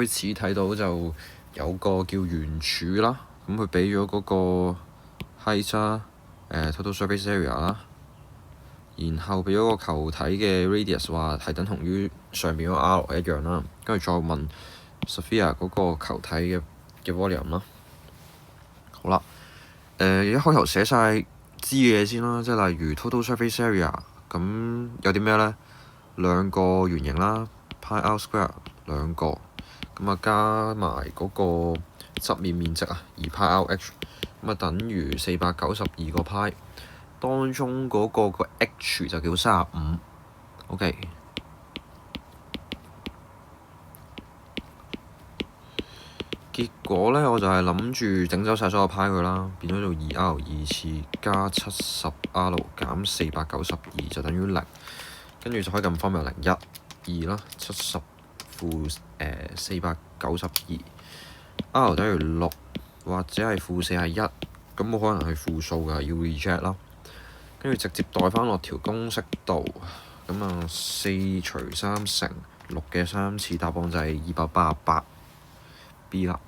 開始睇到就有個叫圓柱啦，咁佢俾咗嗰個 height 啦，total surface area 啦，然後俾咗個球體嘅 radius 話係等同於上面嗰個 R 一樣啦，跟住再問 sphere 嗰個球體嘅 volume 啦。好啦，一開頭寫晒知嘅嘢先啦，即係例如 total surface area， 咁有啲咩呢？兩個圓形啦 ，pi r square 兩個，咁啊加埋嗰個側面面積啊，2πr h， 咁啊等於492個 π， 當中嗰個 h 就叫35。OK， 結果呢，我就係諗住整走晒所有 π 佢啦，變咗做 2r 二次加 70r 減492就等於0，跟住就可以咁方便0 1 2啦，70負492 r 等於6或者係負41，咁冇可能係負數㗎，要 reject 啦。跟住直接代翻落條公式度，咁啊4除3乘6嘅3次，答案就係288 B 啦。